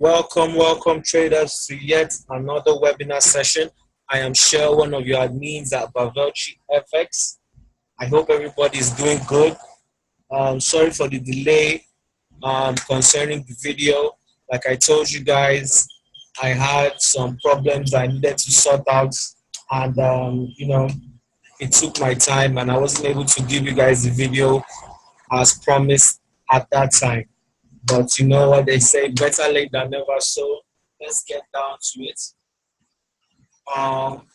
Welcome traders to yet another webinar session. I am Shell, one of your admins at Bavelchi FX. I hope everybody is doing good. Sorry for the delay concerning the video. Like I told you guys, I had some problems I needed to sort out, and it took my time, and I wasn't able to give you guys the video as promised at that time. But you know what they say, better late than never. So let's get down to it. Um,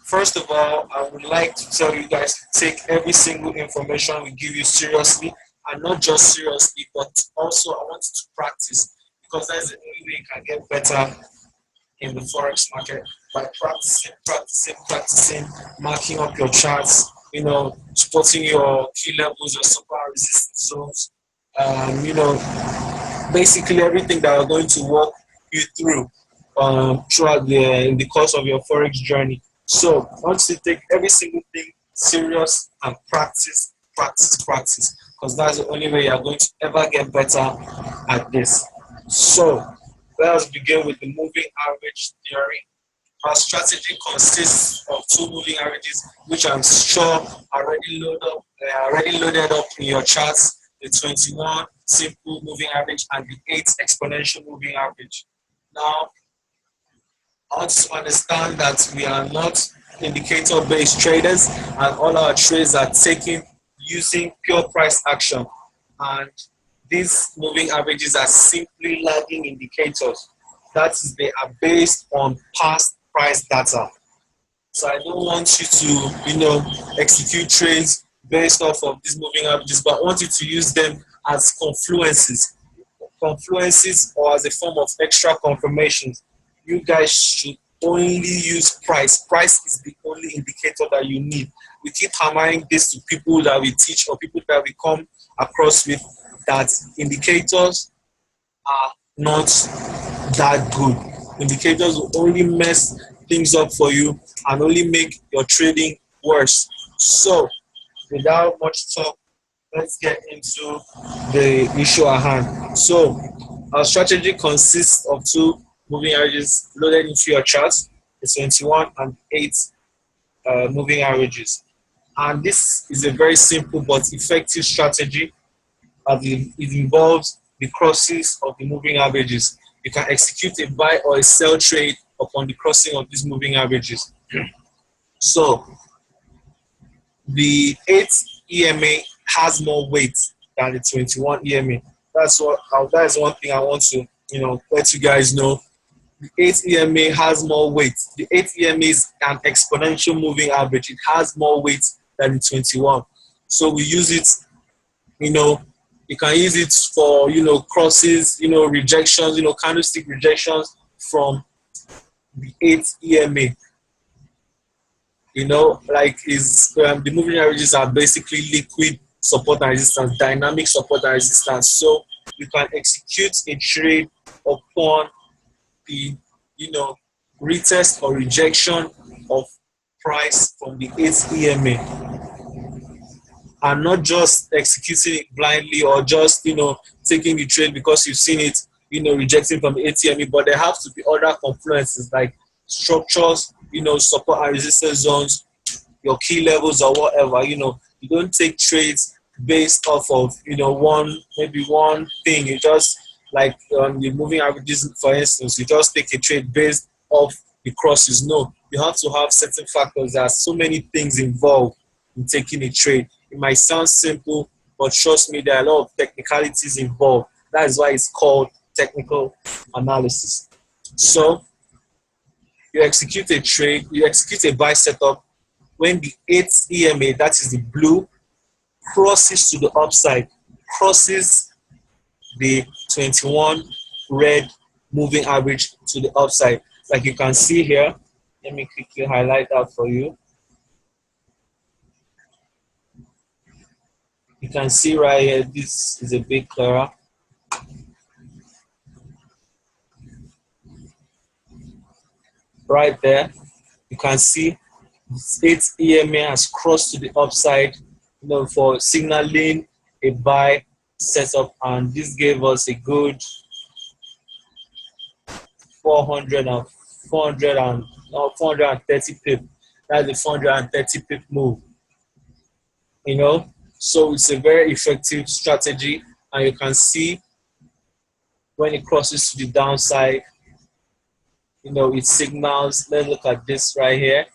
First of all, I would like to tell you guys to take every single information we give you seriously, and not just seriously, but also I want you to practice, because that's the only way you can get better in the forex market, by practicing, marking up your charts, spotting your key levels, your super resistance zones, basically everything that are going to walk you through throughout in the course of your forex journey. So once you take every single thing serious and practice, because that's the only way you're going to ever get better at this. So let us begin with the moving average theory. Our strategy consists of two moving averages, which I'm sure are already loaded up in your charts: the 21 simple moving average and the 8 exponential moving average. Now, I want to understand that we are not indicator-based traders, and all our trades are taken using pure price action. And these moving averages are simply lagging indicators. That is, they are based on past price data. So I don't want you to, execute trades based off of these moving averages, but I want you to use them as confluences or as a form of extra confirmations. You guys should only use price. Price is the only indicator that you need. We keep hammering this to people that we teach or people that we come across with, that indicators are not that good. Indicators will only mess things up for you and only make your trading worse. So without much talk, let's get into the issue at hand. So our strategy consists of two moving averages loaded into your charts, the 21 and 8 moving averages. And this is a very simple but effective strategy, as it involves the crosses of the moving averages. You can execute a buy or a sell trade upon the crossing of these moving averages. So the 8 EMA has more weight than the 21 EMA. That is one thing I want to let you guys know. The 8 EMA has more weight. The 8 EMA is an exponential moving average. It has more weight than the 21. So we use it, you can use it for, crosses, rejections, candlestick rejections from the 8 EMA. The moving averages are basically liquid support and resistance, dynamic support and resistance. So you can execute a trade upon the retest or rejection of price from the 8 EMA, and not just executing it blindly or just taking the trade because you've seen it rejecting from the 8 EMA, but there have to be other confluences like structures, support and resistance zones, your key levels or whatever. You don't take trades based off of one thing. You just, like the moving averages, for instance, you just take a trade based off the crosses. No, you have to have certain factors. There are so many things involved in taking a trade. It might sound simple, but trust me, there are a lot of technicalities involved. That is why it's called technical analysis. So you execute a trade, you execute a buy setup when the 8 EMA, that is the blue, crosses to the upside, crosses the 21 red moving average to the upside. Like you can see here, let me quickly highlight that for you. You can see right here, this is a bit clearer. Right there, you can see 8 EMA has crossed to the upside, for signaling a buy setup, and this gave us a good 400 and 400 and 430 pip. That's the 430 pip move. You know, so it's a very effective strategy, and you can see when it crosses to the downside, you know, it signals. Let's look at this right here.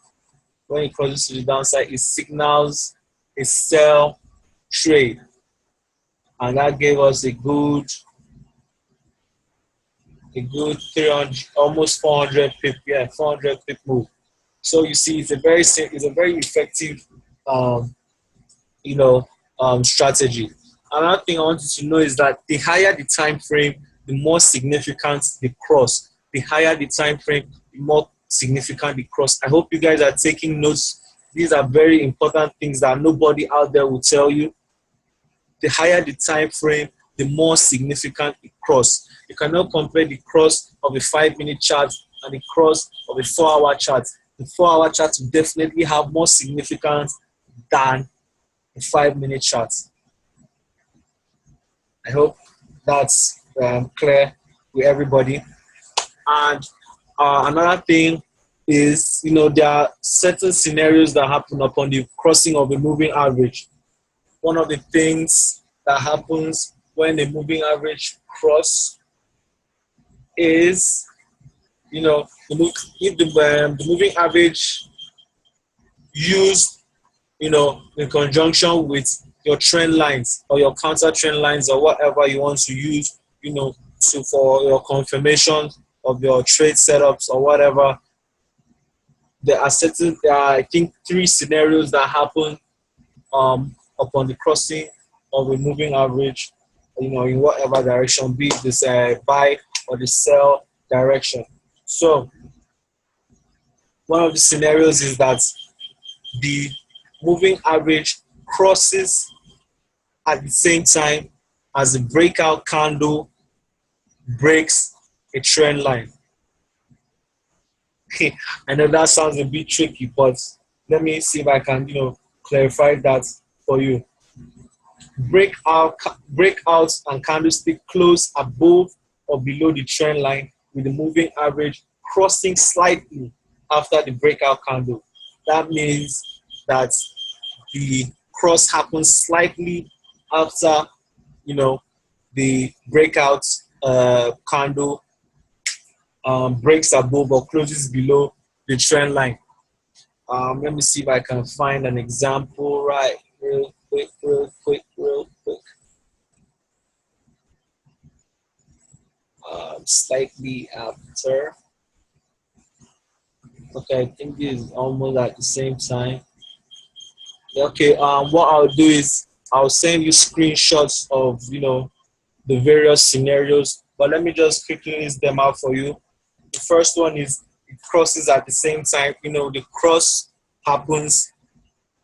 When it crosses to the downside, it signals a sell trade, and that gave us a good 300, almost 400 pip, yeah, 400 pip move. So you see, it's a very effective, um, you know, strategy. Another thing I want you to know is that the higher the time frame, the more significant the cross. The higher the time frame, the more significant the cross. I hope you guys are taking notes. These are very important things that nobody out there will tell you. The higher the time frame, the more significant the cross. You cannot compare the cross of a 5-minute chart and the cross of a 4-hour chart. The 4-hour chart will definitely have more significance than a 5-minute chart. I hope that's clear with everybody. And another thing is, you know, there are certain scenarios that happen upon the crossing of a moving average. One of the things that happens when a moving average cross is, you know, if the moving average used, you know, in conjunction with your trend lines or your counter trend lines or whatever you want to use, you know, for your confirmation of your trade setups or whatever. There are I think, 3 scenarios that happen upon the crossing of a moving average, you know, in whatever direction, be it this buy or the sell direction. So one of the scenarios is that the moving average crosses at the same time as the breakout candle breaks a trend line. I know that sounds a bit tricky, but let me see if I can, you know, clarify that for you. Breakouts and candlestick close above or below the trend line with the moving average crossing slightly after the breakout candle. That means that the cross happens slightly after, you know, the breakout candle breaks above or closes below the trend line. Let me see if I can find an example right real quick. Slightly after. Okay, I think this is almost at the same time. Okay, what I'll do is I'll send you screenshots of, you know, the various scenarios, but let me just quickly list them out for you. The first one is it crosses at the same time. You know, the cross happens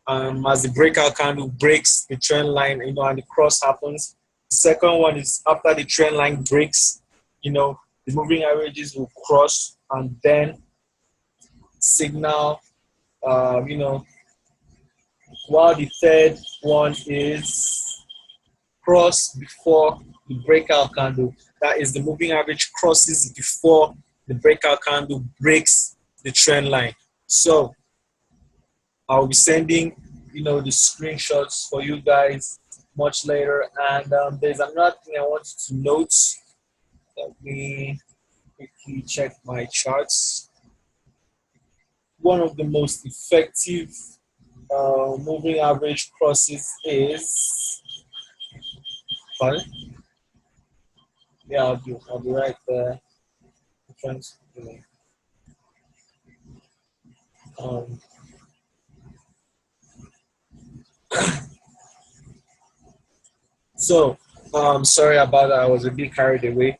as the breakout candle breaks the trend line, you know, and the cross happens. The second one is after the trend line breaks, you know, the moving averages will cross and then signal, you know, while the third one is cross before the breakout candle. That is, the moving average crosses before the breakout candle breaks the trend line. So I'll be sending, you know, the screenshots for you guys much later. And there's another thing I want you to note. Let me quickly check my charts. One of the most effective moving average crosses is, pardon? Yeah, I'll be right there. Um, so, sorry about that. I was a bit carried away.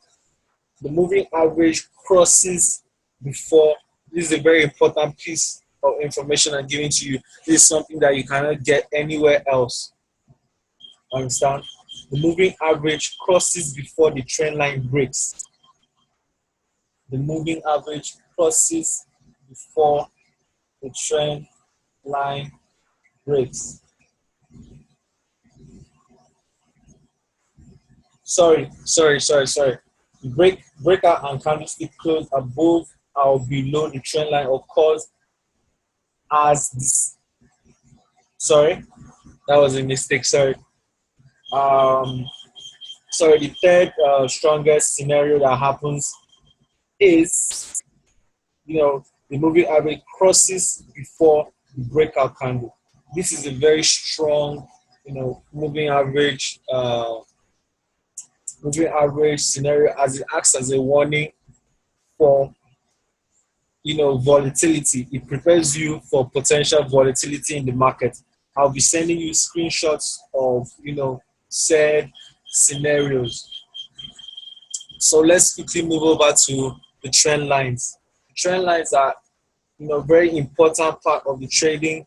The moving average crosses before. This is a very important piece of information I'm giving to you. This is something that you cannot get anywhere else. Understand? The moving average crosses before the trend line breaks. The moving average crosses before the trend line breaks. Sorry. Breakout and candlestick close above or below the trend line occurs as this. Sorry, that was a mistake. Sorry. Um, sorry. The third strongest scenario that happens is, the moving average crosses before the breakout candle. This is a very strong, moving average scenario, as it acts as a warning for, volatility. It prepares you for potential volatility in the market. I'll be sending you screenshots of, said scenarios. So let's quickly move over to the trend lines. The trend lines are, very important part of the trading.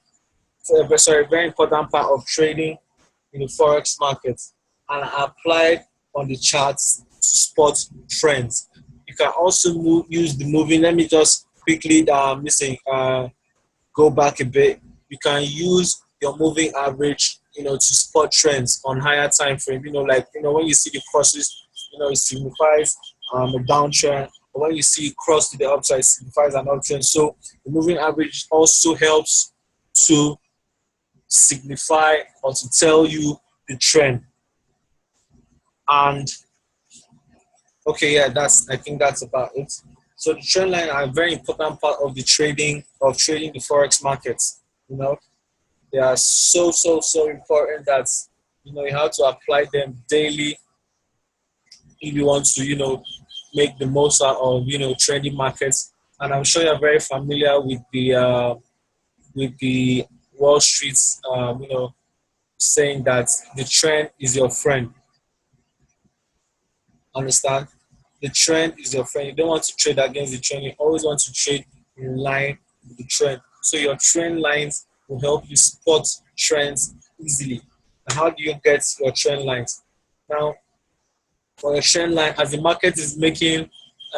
Sorry, very important part of trading in the forex market, and are applied on the charts to spot trends. You can also use the moving. Let me just quickly go back a bit. You can use your moving average, to spot trends on higher time frame. Like when you see the crosses, it signifies a downtrend. Or when you see it cross to the upside, it signifies an uptrend. So the moving average also helps to signify or to tell you the trend. And okay, yeah, I think that's about it. So the trend line are a very important part of the trading the forex markets. They are so important that you have to apply them daily if you want to make the most out of trading markets. And I'm sure you're very familiar with the Wall Street's saying that the trend is your friend. Understand? The trend is your friend. You don't want to trade against the trend. You always want to trade in line with the trend. So your trend lines will help you spot trends easily. And how do you get your trend lines? Now, for a trend line, as the market is making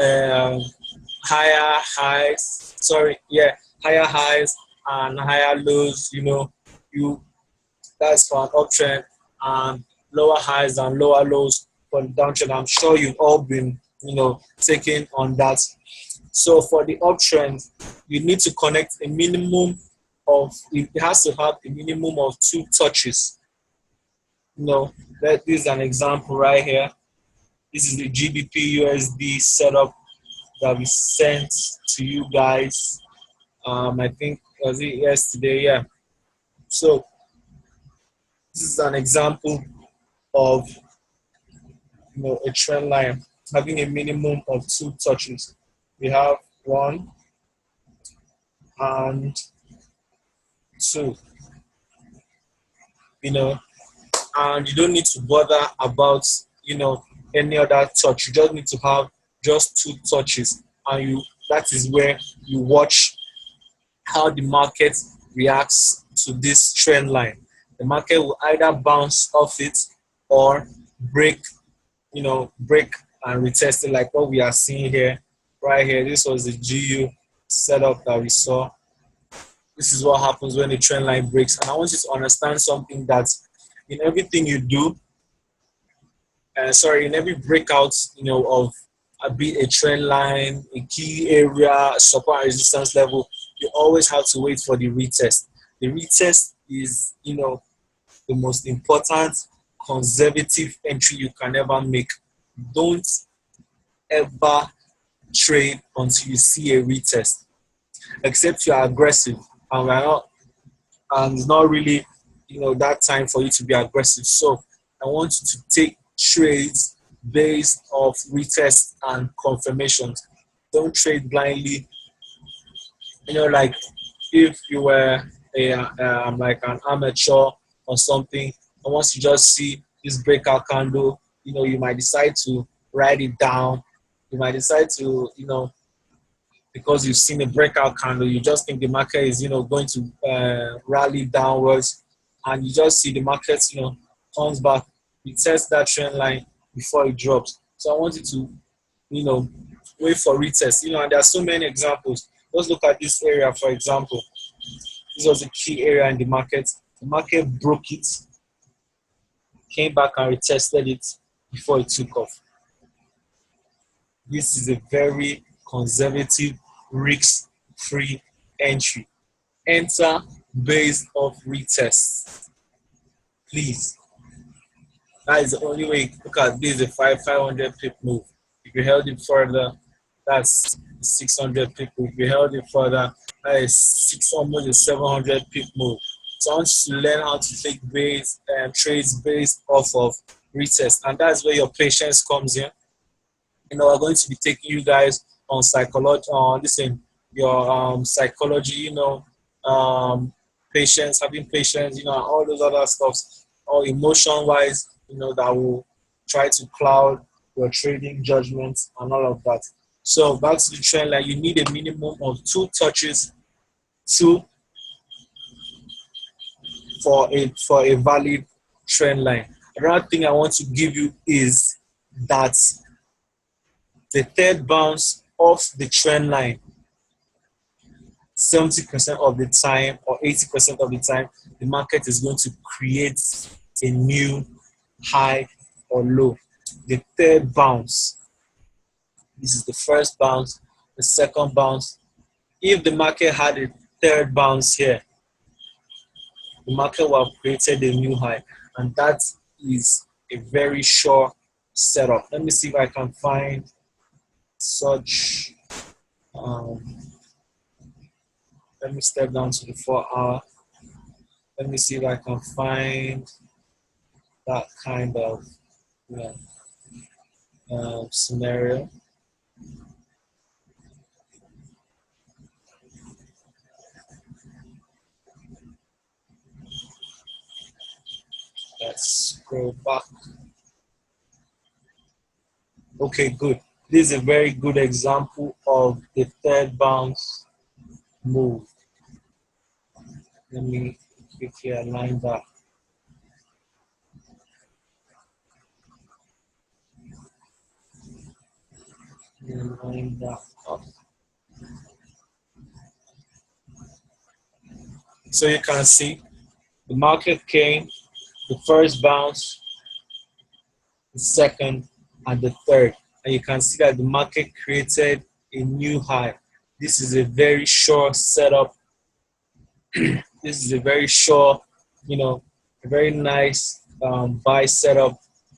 um, higher highs, higher highs and higher lows, you that's for an uptrend, and lower highs and lower lows for the downtrend. I'm sure you've all been, taking on that. So for the uptrend, you need to connect a minimum it has to have a minimum of 2 touches. This is an example right here. This is the GBP USD setup that we sent to you guys. I think was it yesterday, yeah. So this is an example of a trend line having a minimum of 2 touches. We have 1 and 2, and you don't need to bother about any other touch. You just need to have just 2 touches, and that is where you watch how the market reacts to this trend line. The market will either bounce off it or break break and retest it, like what we are seeing here. Right here, this was the GU setup that we saw. This is what happens when the trend line breaks. And I want you to understand something, that in everything you do, in every breakout, of a trend line, a key area, support and resistance level, you always have to wait for the retest. The retest is, the most important conservative entry you can ever make. Don't ever trade until you see a retest, except you are aggressive, and it's not really that time for you to be aggressive. So I want you to take trades based off retest and confirmations. Don't trade blindly. Like if you were like an amateur or something, and once you just see this breakout candle, you might decide to write it down. You might decide to, because you've seen a breakout candle, you just think the market is, going to rally downwards, and you just see the market, comes back. You test that trend line before it drops. So I want you to, wait for retest. And there are so many examples. Let's look at this area, for example. This was a key area in the market. The market broke it, came back and retested it before it took off. This is a very conservative, risk-free entry. Enter based off retest. Please. That is the only way. Look at this, a 500 pip move. If you held it further, that's 600 pip move. If you held it further, that is almost a 700 pip move. So I want you to learn how to take base and trades based off of retest, and that's where your patience comes in. We're going to be taking you guys on psychology, on your psychology, patience, having patience, and all those other stuffs, or emotion wise, that will try to cloud your trading judgments and all of that. So back to the trend line, you need a minimum of 2 touches to for a valid trend line. Another thing I want to give you is that the third bounce off the trend line, 70% of the time or 80% of the time, the market is going to create a new high or low. The third bounce, this is the first bounce, the second bounce. If the market had a third bounce here, the market will have created a new high, and that is a very sure setup. Let me see if I can find such. Let me step down to the 4-hour. Let me see if I can find that kind of scenario. Let's scroll back. Okay, good. This is a very good example of the third bounce move. Let me quickly align that. Align that up. So you can see the market came, the first bounce, the second, and the third. And you can see that the market created a new high. This is a very sure setup. This is a very sure, a very nice buy setup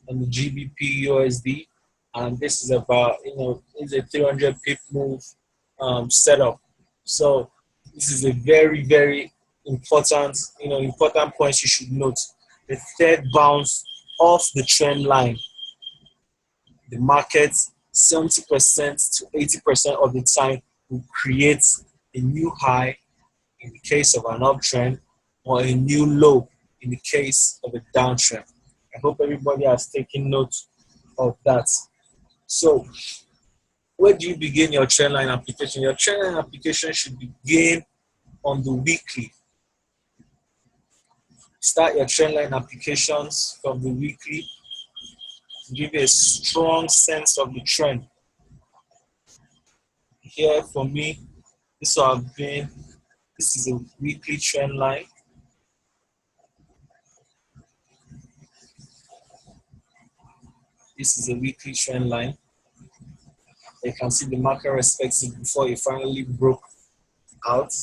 on the GBP USD. And this is about, it's a 300 pip move setup. So this is a very, very important, important points you should note. The third bounce off the trend line, the market 70% to 80% of the time will create a new high in the case of an uptrend, or a new low in the case of a downtrend. I hope everybody has taken note of that. So, where do you begin your trendline application? Your trendline application should begin on the weekly. Start your trendline applications from the weekly to give you a strong sense of the trend. Here for me, this is a weekly trend line. This is a weekly trend line. You can see the market respects it before it finally broke out,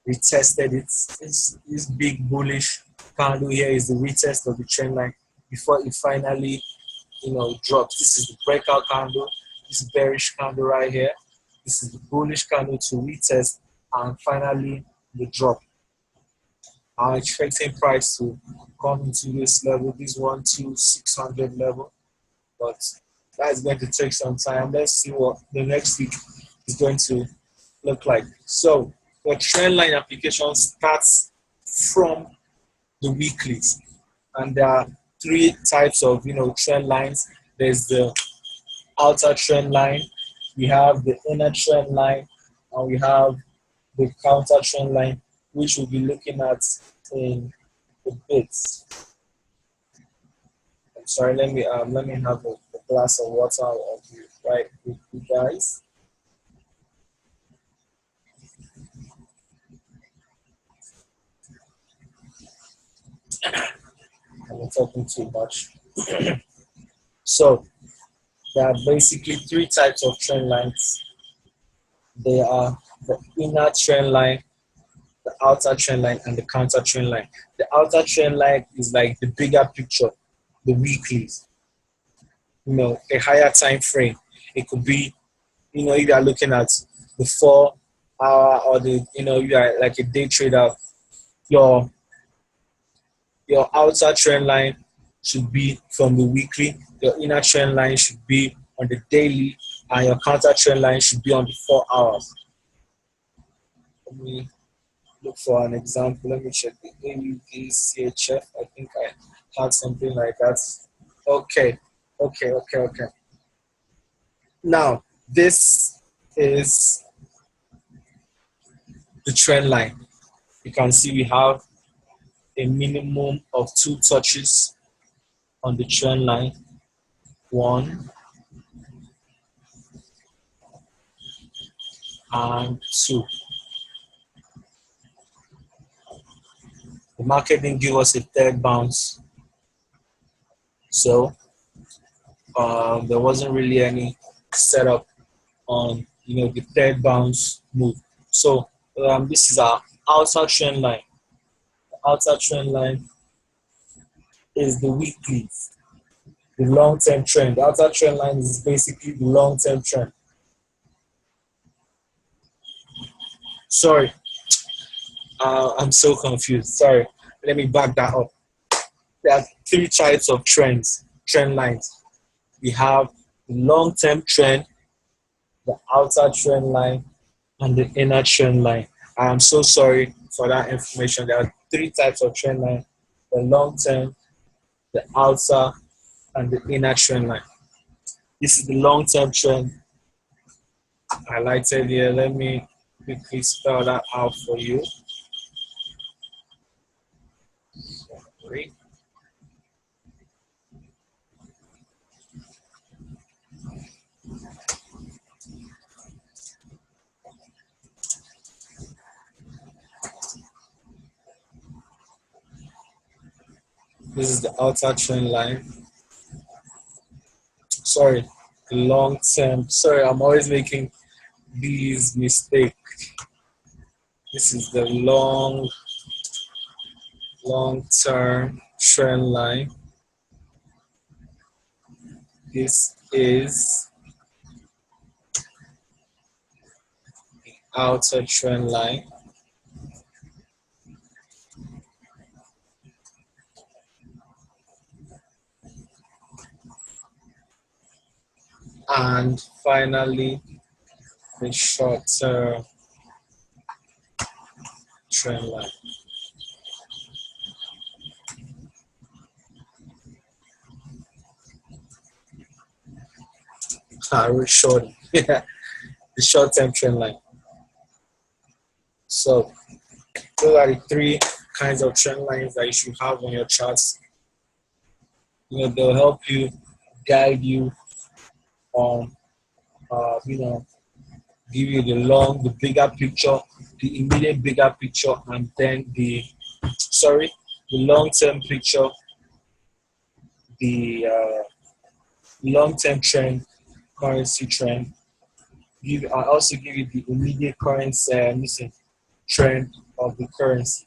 retested it. This big bullish candle here is the retest of the trend line before it finally, drops. This is the breakout candle. This bearish candle right here. This is the bullish candle to retest and finally the drop. I'm expecting price to come into this level, this 12600 level, but that's going to take some time. Let's see what the next week is going to look like. So the trend line application starts from the weeklies, and there are 3 types of trend lines. There's the outer trend line, we have the inner trend line, and we have the counter trend line, which we'll be looking at in a bit. I'm sorry, let me have a glass of water right with you guys. I'm not talking too much. So There are basically three types of trend lines. They are the inner trend line, the outer trend line, and the counter trend line. The outer trend line is like the bigger picture, the weeklies, a higher time frame. It could be, if you are looking at the 4 hour or you are like a day trader, your your outer trend line should be from the weekly, your inner trend line should be on the daily, and your counter trend line should be on the 4 hours. Let me look for an example. Let me check the AUD CHF. I think I had something like that. Okay, okay. Now, this is the trend line. You can see we have a minimum of 2 touches on the trend line. 1 and 2. The market didn't give us a third bounce, so there wasn't really any setup on the third bounce move. So this is our outer trend line. The outer trend line is the weekly, the long-term trend. The outer trend line is basically the long-term trend. Sorry, I'm so confused. Sorry, let me back that up. There are 3 types of trend lines. We have the long-term trend, the outer trend line, and the inner trend line. I am so sorry for that information. There are 3 types of trend line: the long-term, the outer, and the inner trend line. This is the long-term trend highlighted here. Let me quickly spell that out for you. Sorry. This is the outer trend line. Sorry, the long term. Sorry, I'm always making these mistakes. This is the long term trend line. This is the outer trend line. And finally, the short-term trend line. Short, the short-term trend line. So those are the 3 kinds of trend lines that you should have on your charts. They'll help you, guide you on, give you the bigger picture, the immediate bigger picture, and then the long-term picture, the long-term trend, currency trend. I also give you the immediate currency trend of the currency.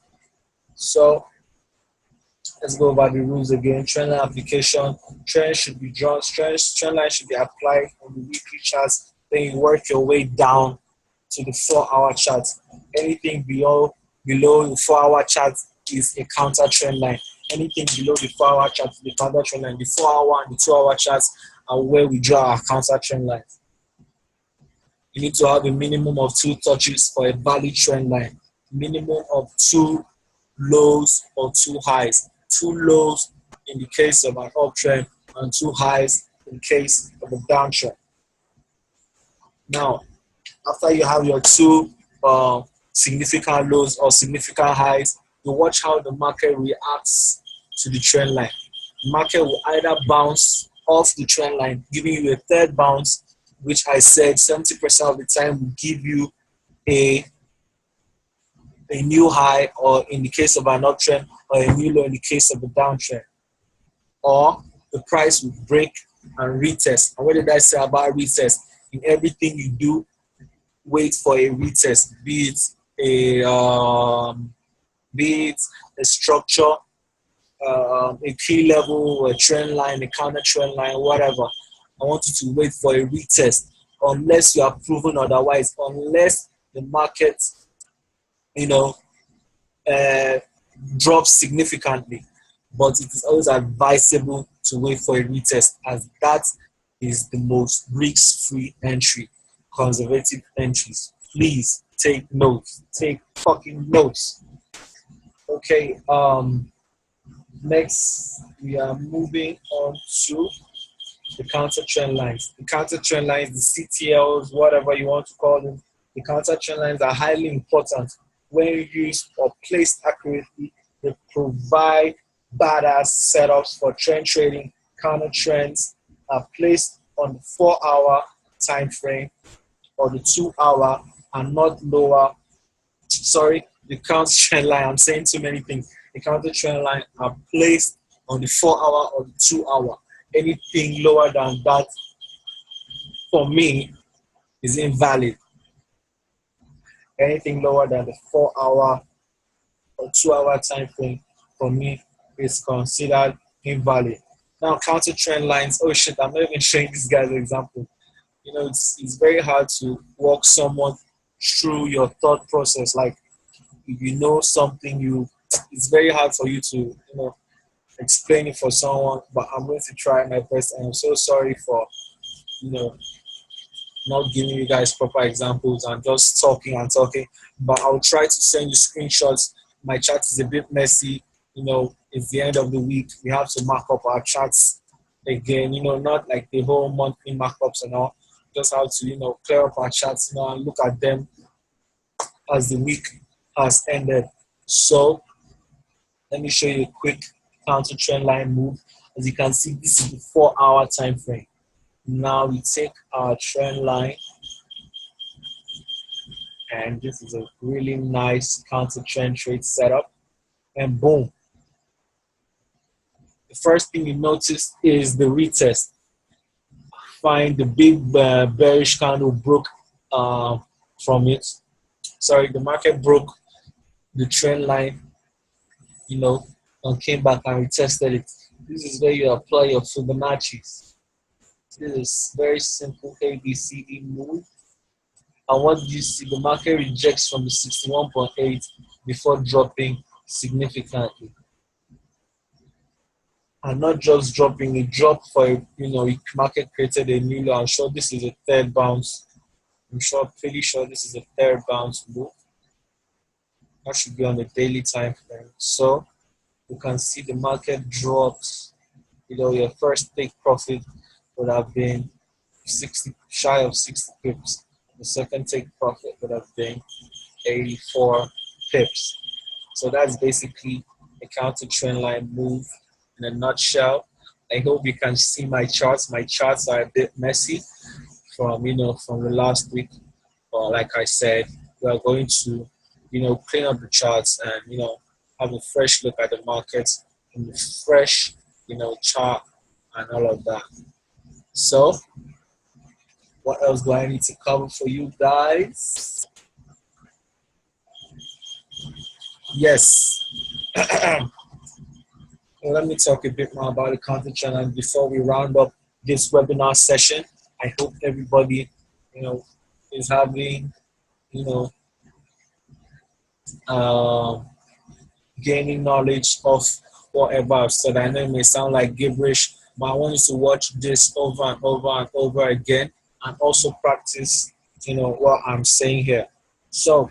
So let's go over the rules again. Trend line application. Trend should be drawn. Trend line should be applied on the weekly charts. Then you work your way down to the 4-hour chart. Anything below the 4-hour chart is a counter trend line. Anything below the 4-hour chart is the counter trend line. The 4-hour and the 2-hour charts are where we draw our counter trend lines. You need to have a minimum of 2 touches for a valid trend line. Minimum of 2 lows or 2 highs. 2 lows in the case of an uptrend and 2 highs in case of a downtrend. Now, after you have your 2 significant lows or significant highs, you watch how the market reacts to the trend line. The market will either bounce off the trend line, giving you a third bounce, which I said 70% of the time will give you a new high, or in the case of an uptrend, or a new low in the case of a downtrend. Or the price will break and retest. And what did I say about retest? In everything you do, wait for a retest, be it a structure, a key level, a trend line, a counter trend line, whatever. I want you to wait for a retest unless you are proven otherwise, unless the market, you know, uh, drops significantly. But it is always advisable to wait for a retest, as that is the most risk-free entry, conservative entries. Please take notes. Take fucking notes. Okay. Next, we are moving on to the counter trend lines. The counter trend lines, the CTLs, whatever you want to call them, the counter trend lines are highly important. When used or placed accurately, they provide badass setups for trend trading. Counter trends are placed on the 4-hour time frame or the 2-hour and not lower. Sorry, the counter trend line. I'm saying too many things. The counter trend line are placed on the 4-hour or the 2-hour. Anything lower than that, for me, is invalid. Anything lower than the 4-hour or 2-hour time frame, for me, is considered invalid. Now, counter trend lines. Oh shit! I'm not even showing this guy's example. You know, it's very hard to walk someone through your thought process. Like, if you know something, it's very hard for you to, explain it for someone, but I'm going to try my best, and I'm so sorry for, you know, not giving you guys proper examples and just talking and talking, but I'll try to send you screenshots. My chat is a bit messy, it's the end of the week. We have to mark up our chats again, not like the whole monthly markups and all. Just how to, clear up our chats, and look at them as the week has ended. So let me show you a quick counter trend line move. As you can see, this is the 4-hour time frame. Now we take our trend line, and this is a really nice counter trend trade setup, and boom. The first thing you notice is the retest. Find the big bearish candle broke from it. Sorry, the market broke the trend line, and came back and retested it. This is where you apply your Fibonacci's. This is very simple ABCD move. And what do you see? The market rejects from the 61.8 before dropping significantly. And not just dropping, it dropped for, market created a new low. I'm sure this is a third bounce. Pretty sure this is a third bounce move. That should be on the daily time frame. So you can see the market drops. Your first take profit would have been shy of 60 pips. The second take profit would have been 84 pips. So that's basically a counter trend line move in a nutshell. I hope you can see my charts. My charts are a bit messy from the last week. But like I said, we are going to, clean up the charts and, have a fresh look at the markets in the fresh, chart and all of that. So, what else do I need to cover for you guys? Yes. Well, let me talk a bit more about the counter trend line before we round up this webinar session. I hope everybody, is having, gaining knowledge of whatever I've said. I know it may sound like gibberish, but I want you to watch this over and over and over again and also practice, what I'm saying here. So,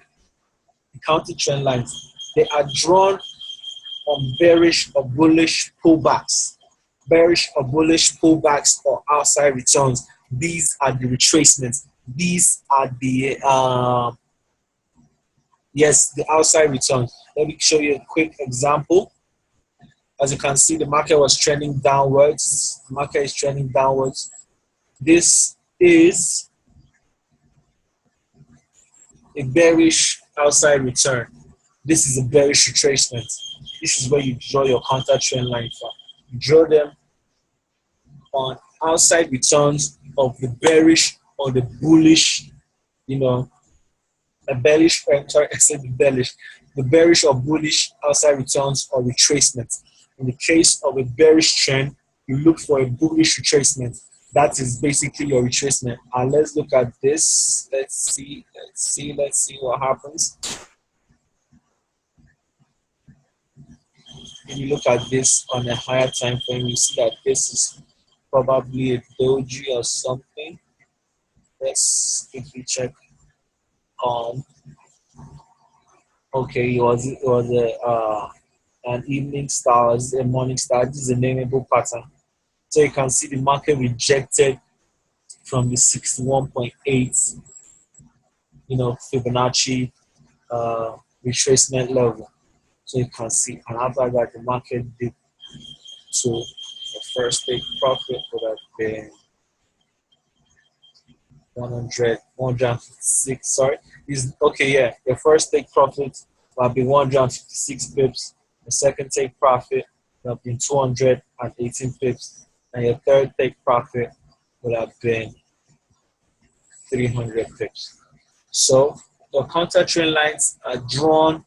the counter trend lines, they are drawn on bearish or bullish pullbacks. Bearish or bullish pullbacks or outside returns. These are the retracements. These are the the outside returns. Let me show you a quick example. As you can see, the market was trending downwards. The market is trending downwards. This is a bearish outside return. This is a bearish retracement. This is where you draw your counter trend line from. You draw them on outside returns of the bearish or the bullish, you know, a bearish, sorry, I said the bearish or bullish outside returns or retracement. In the case of a bearish trend, you look for a bullish retracement. That is basically your retracement. And let's look at this. Let's see what happens. If you look at this on a higher time frame, you see that this is probably a doji or something. Let's quickly check on. Okay, it was an evening star, a morning star. This is a nameable pattern. So you can see the market rejected from the 61.8, Fibonacci retracement level. So you can see, and after that, the market did to the first take profit would have been 156. Sorry, is okay. Yeah, your first take profit will have been 156 pips. The second take profit would have been 218 pips, and your third take profit would have been 300 pips. So the counter trend lines are drawn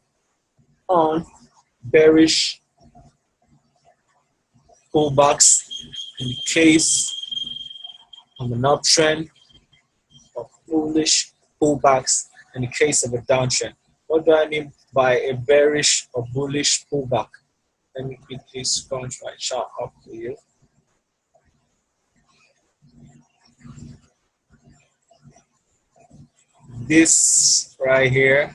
on bearish pullbacks in the case of an uptrend, or bullish pullbacks in the case of a downtrend. What do I mean by a bearish or bullish pullback? Let me quickly scrunch my chart up for you. This right here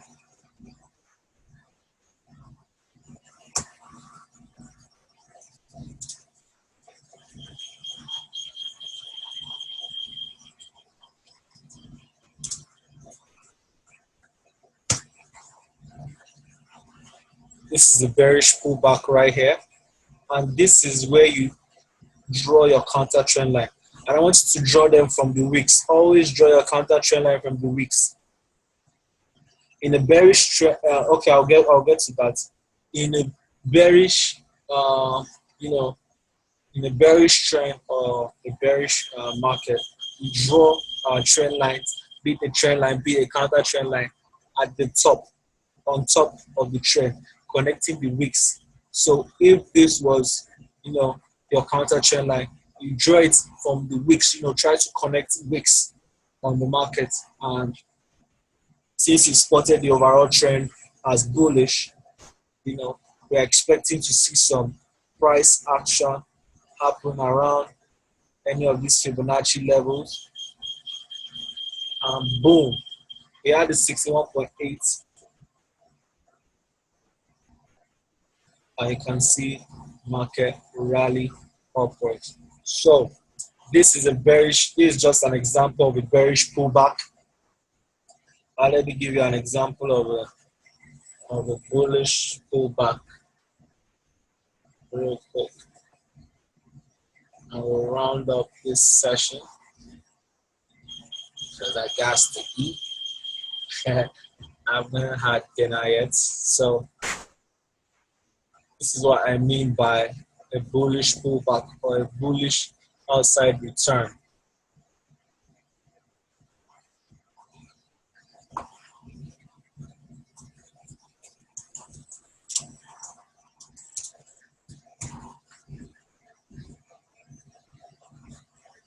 this is a bearish pullback right here, and this is where you draw your counter trend line. And I want you to draw them from the wicks. Always draw your counter trend line from the wicks. In a bearish trend, okay, I'll get to that. In a bearish, in a bearish trend or a bearish market, you draw trend lines, be it a trend line, be it a counter trend line at the top, on top of the trend, connecting the wicks. So if this was, your counter trend line, you draw it from the wicks, try to connect wicks on the market. And since you spotted the overall trend as bullish, we're expecting to see some price action happen around any of these Fibonacci levels. And boom, we had the 61.8. And you can see market rally upwards. So this is just an example of a bearish pullback. Let me give you an example of a bullish pullback real quick. I will round up this session because I got to eat. I haven't had dinner yet. So this is what I mean by a bullish pullback or a bullish outside return.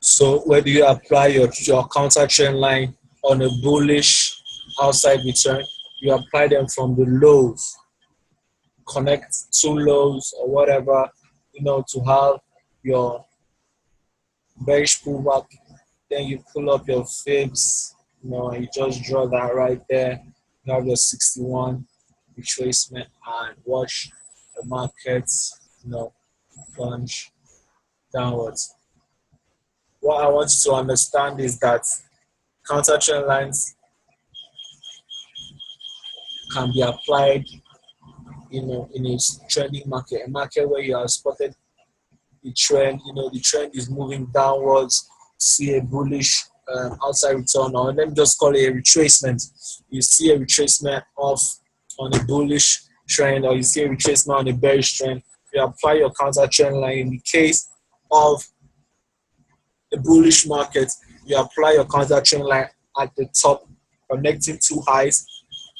So where do you apply your counter trend line on a bullish outside return? You apply them from the lows. Connect two lows or whatever, to have your bearish pullback. Then you pull up your fibs, and you just draw that right there. You have your 61 retracement and watch the market, plunge downwards. What I want you to understand is that counter trend lines can be applied, in a trending market, a market where you have spotted the trend, the trend is moving downwards, see a bullish outside return, or let me just call it a retracement. You see a retracement on a bullish trend, or you see a retracement on a bearish trend. You apply your counter trend line. In the case of a bullish market, you apply your counter trend line at the top, connecting two highs.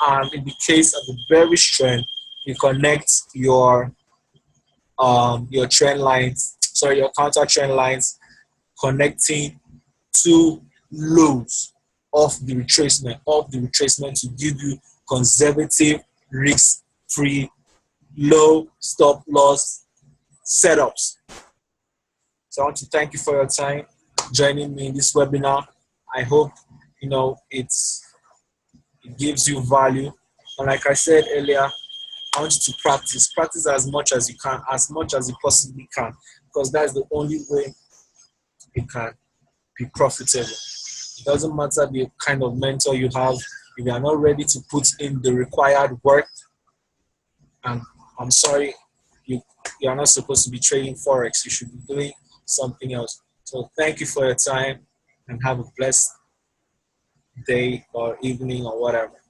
And in the case of the bearish trend, you connect your trend lines, sorry, your counter trend lines, connecting two lows of the retracement to give you conservative, risk-free, low stop loss setups. So I want to thank you for your time joining me in this webinar. I hope it gives you value. And like I said earlier, I want you to practice as much as you can, as much as you possibly can, because that's the only way you can be profitable. It doesn't matter the kind of mentor you have. If you are not ready to put in the required work, and I'm sorry, you are not supposed to be trading Forex. You should be doing something else. So thank you for your time and have a blessed day or evening or whatever.